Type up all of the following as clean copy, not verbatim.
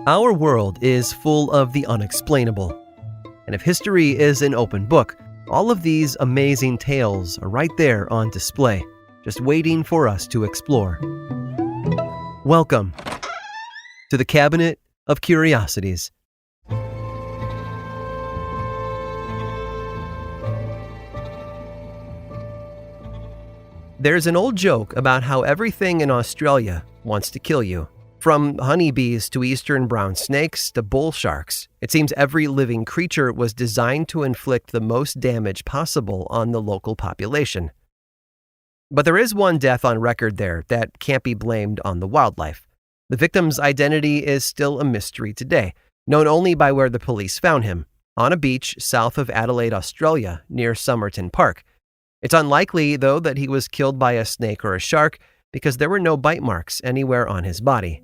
Our world is full of the unexplainable. And if history is an open book, all of these amazing tales are right there on display, just waiting for us to explore. Welcome to the Cabinet of Curiosities. There's an old joke about how everything in Australia wants to kill you. From honeybees to eastern brown snakes to bull sharks, it seems every living creature was designed to inflict the most damage possible on the local population. But there is one death on record there that can't be blamed on the wildlife. The victim's identity is still a mystery today, known only by where the police found him, on a beach south of Adelaide, Australia, near Somerton Park. It's unlikely, though, that he was killed by a snake or a shark because there were no bite marks anywhere on his body.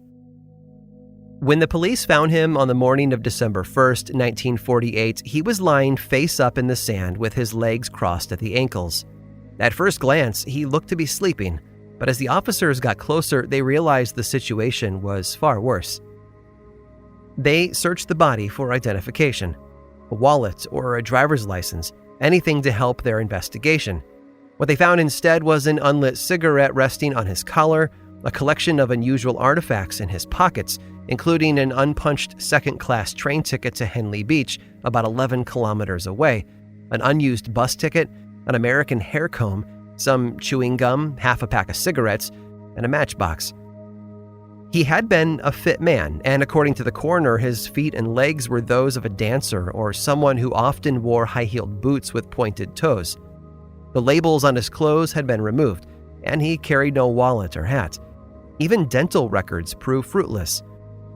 When the police found him on the morning of December 1st, 1948, he was lying face up in the sand with his legs crossed at the ankles. At first glance, he looked to be sleeping, but as the officers got closer, they realized the situation was far worse. They searched the body for identification, a wallet or a driver's license, anything to help their investigation. What they found instead was an unlit cigarette resting on his collar, a collection of unusual artifacts in his pockets, including an unpunched second-class train ticket to Henley Beach, about 11 kilometers away, an unused bus ticket, an American hair comb, some chewing gum, half a pack of cigarettes, and a matchbox. He had been a fit man, and according to the coroner, his feet and legs were those of a dancer or someone who often wore high-heeled boots with pointed toes. The labels on his clothes had been removed, and he carried no wallet or hat. Even dental records prove fruitless.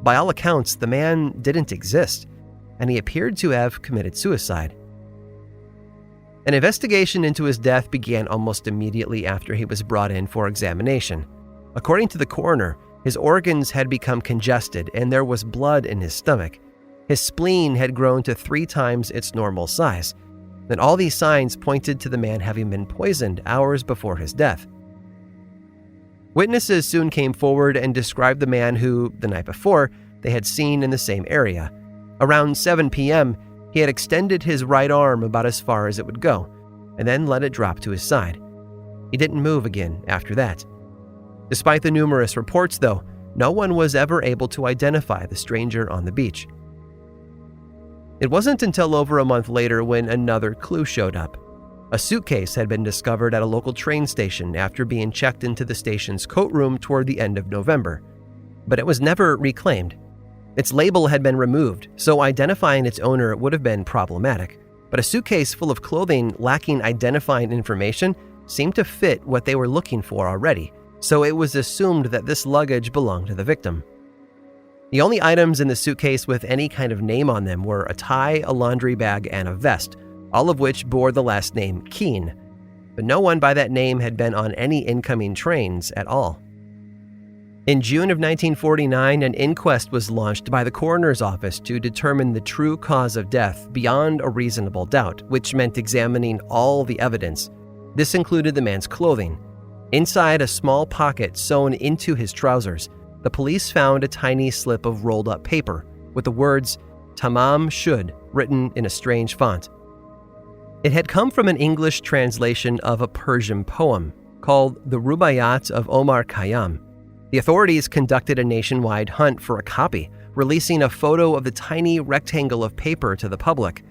By all accounts, the man didn't exist, and he appeared to have committed suicide. An investigation into his death began almost immediately after he was brought in for examination. According to the coroner, his organs had become congested and there was blood in his stomach. His spleen had grown to 3 times its normal size, and all these signs pointed to the man having been poisoned hours before his death. Witnesses soon came forward and described the man who, the night before, they had seen in the same area. Around 7 p.m., he had extended his right arm about as far as it would go, and then let it drop to his side. He didn't move again after that. Despite the numerous reports, though, no one was ever able to identify the stranger on the beach. It wasn't until over a month later when another clue showed up. A suitcase had been discovered at a local train station after being checked into the station's coat room toward the end of November. But it was never reclaimed. Its label had been removed, so identifying its owner would have been problematic. But a suitcase full of clothing lacking identifying information seemed to fit what they were looking for already, so it was assumed that this luggage belonged to the victim. The only items in the suitcase with any kind of name on them were a tie, a laundry bag, and a vest, all of which bore the last name Keene, but no one by that name had been on any incoming trains at all. In June of 1949, an inquest was launched by the coroner's office to determine the true cause of death beyond a reasonable doubt, which meant examining all the evidence. This included the man's clothing. Inside a small pocket sewn into his trousers, the police found a tiny slip of rolled-up paper with the words "Tamam Shud" written in a strange font. It had come from an English translation of a Persian poem called The Rubaiyat of Omar Khayyam. The authorities conducted a nationwide hunt for a copy, releasing a photo of the tiny rectangle of paper to the public.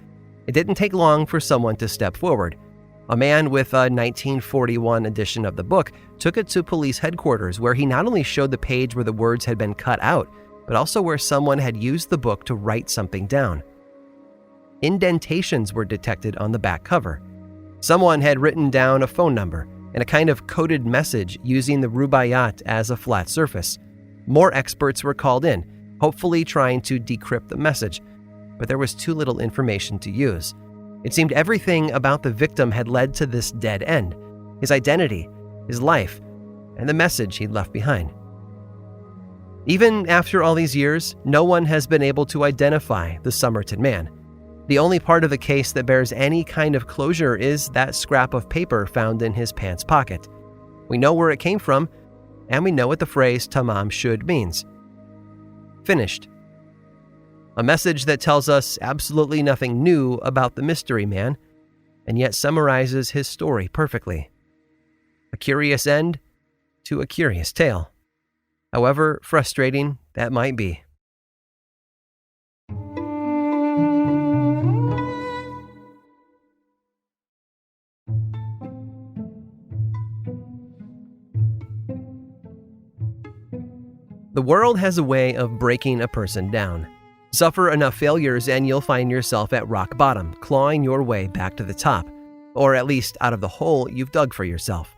It didn't take long for someone to step forward. A man with a 1941 edition of the book took it to police headquarters, where he not only showed the page where the words had been cut out, but also where someone had used the book to write something down. Indentations were detected on the back cover. Someone had written down a phone number and a kind of coded message using the Rubaiyat as a flat surface. More experts were called in, hopefully trying to decrypt the message, but there was too little information to use. It seemed everything about the victim had led to this dead end: his identity, his life, and the message he'd left behind. Even after all these years, no one has been able to identify the Somerton man. The only part of the case that bears any kind of closure is that scrap of paper found in his pants pocket. We know where it came from, and we know what the phrase "Tamam Shud" means. Finished. A message that tells us absolutely nothing new about the mystery man, and yet summarizes his story perfectly. A curious end to a curious tale, however frustrating that might be. The world has a way of breaking a person down. Suffer enough failures and you'll find yourself at rock bottom, clawing your way back to the top, or at least out of the hole you've dug for yourself.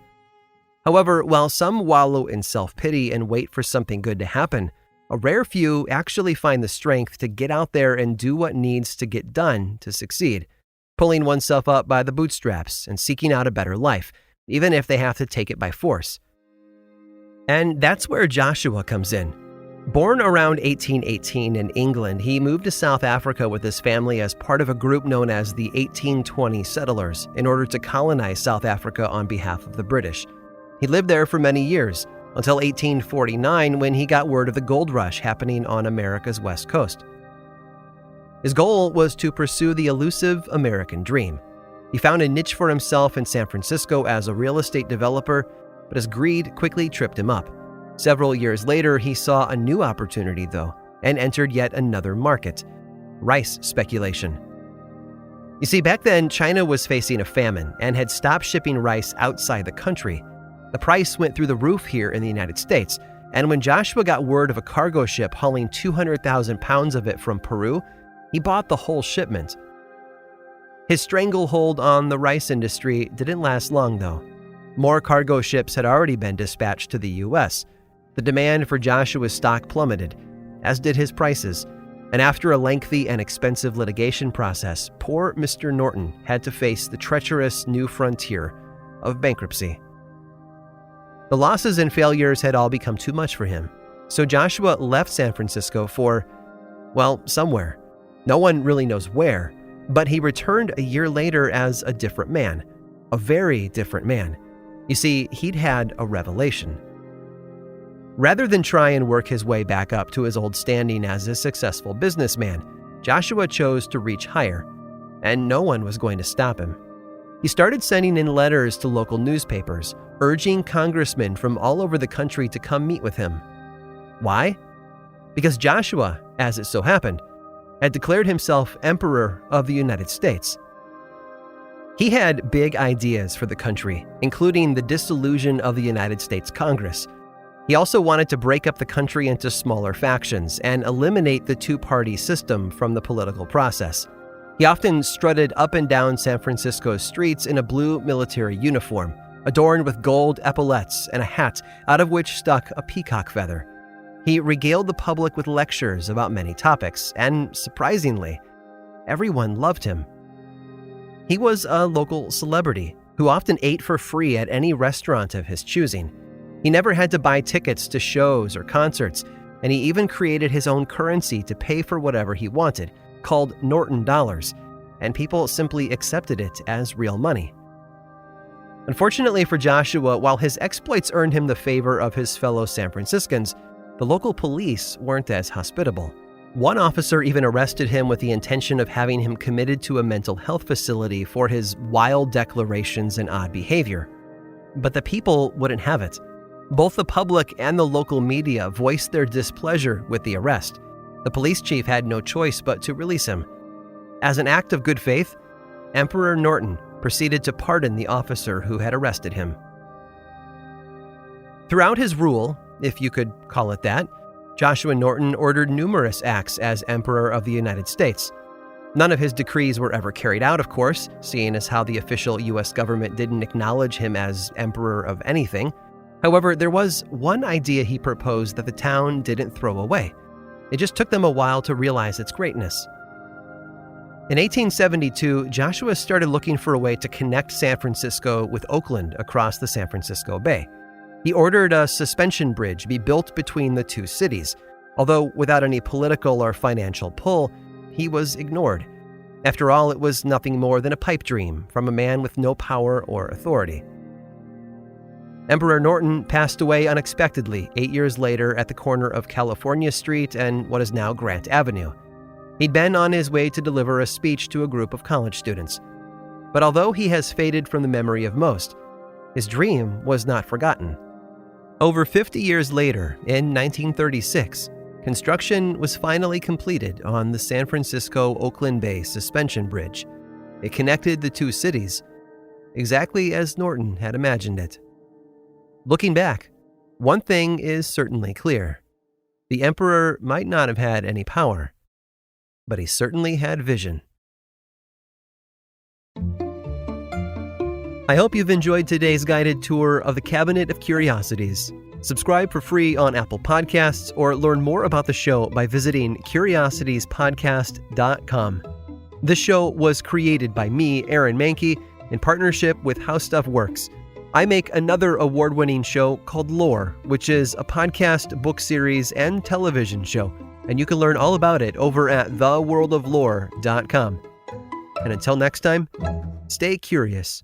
However, while some wallow in self-pity and wait for something good to happen, a rare few actually find the strength to get out there and do what needs to get done to succeed, pulling oneself up by the bootstraps and seeking out a better life, even if they have to take it by force. And that's where Joshua comes in. Born around 1818 in England, he moved to South Africa with his family as part of a group known as the 1820 Settlers in order to colonize South Africa on behalf of the British. He lived there for many years, until 1849 when he got word of the gold rush happening on America's west coast. His goal was to pursue the elusive American dream. He found a niche for himself in San Francisco as a real estate developer, but his greed quickly tripped him up. Several years later, he saw a new opportunity, though, and entered yet another market: rice speculation. You see, back then, China was facing a famine and had stopped shipping rice outside the country. The price went through the roof here in the United States, and when Joshua got word of a cargo ship hauling 200,000 pounds of it from Peru, he bought the whole shipment. His stranglehold on the rice industry didn't last long, though. More cargo ships had already been dispatched to the U.S. The demand for Joshua's stock plummeted, as did his prices, and after a lengthy and expensive litigation process, poor Mr. Norton had to face the treacherous new frontier of bankruptcy. The losses and failures had all become too much for him, so Joshua left San Francisco for, well, somewhere. No one really knows where, but he returned a year later as a different man, a very different man. You see, he'd had a revelation. Rather than try and work his way back up to his old standing as a successful businessman, Joshua chose to reach higher, and no one was going to stop him. He started sending in letters to local newspapers, urging congressmen from all over the country to come meet with him. Why? Because Joshua, as it so happened, had declared himself Emperor of the United States. He had big ideas for the country, including the dissolution of the United States Congress. He also wanted to break up the country into smaller factions and eliminate the two-party system from the political process. He often strutted up and down San Francisco's streets in a blue military uniform, adorned with gold epaulets and a hat out of which stuck a peacock feather. He regaled the public with lectures about many topics, and surprisingly, everyone loved him. He was a local celebrity who often ate for free at any restaurant of his choosing. He never had to buy tickets to shows or concerts, and he even created his own currency to pay for whatever he wanted, called Norton dollars, and people simply accepted it as real money. Unfortunately for Joshua, while his exploits earned him the favor of his fellow San Franciscans, the local police weren't as hospitable. One officer even arrested him with the intention of having him committed to a mental health facility for his wild declarations and odd behavior. But the people wouldn't have it. Both the public and the local media voiced their displeasure with the arrest. The police chief had no choice but to release him. As an act of good faith, Emperor Norton proceeded to pardon the officer who had arrested him. Throughout his rule, if you could call it that, Joshua Norton ordered numerous acts as Emperor of the United States. None of his decrees were ever carried out, of course, seeing as how the official U.S. government didn't acknowledge him as Emperor of anything. However, there was one idea he proposed that the town didn't throw away. It just took them a while to realize its greatness. In 1872, Joshua started looking for a way to connect San Francisco with Oakland across the San Francisco Bay. He ordered a suspension bridge be built between the two cities. Although without any political or financial pull, he was ignored. After all, it was nothing more than a pipe dream from a man with no power or authority. Emperor Norton passed away unexpectedly 8 years later at the corner of California Street and what is now Grant Avenue. He'd been on his way to deliver a speech to a group of college students. But although he has faded from the memory of most, his dream was not forgotten. Over 50 years later, in 1936, construction was finally completed on the San Francisco-Oakland Bay Suspension Bridge. It connected the two cities, exactly as Norton had imagined it. Looking back, one thing is certainly clear. The emperor might not have had any power, but he certainly had vision. I hope you've enjoyed today's guided tour of the Cabinet of Curiosities. Subscribe for free on Apple Podcasts or learn more about the show by visiting curiositiespodcast.com. This show was created by me, Aaron Mahnke, in partnership with How Stuff Works. I make another award-winning show called Lore, which is a podcast, book series, and television show, and you can learn all about it over at theworldoflore.com. And until next time, stay curious.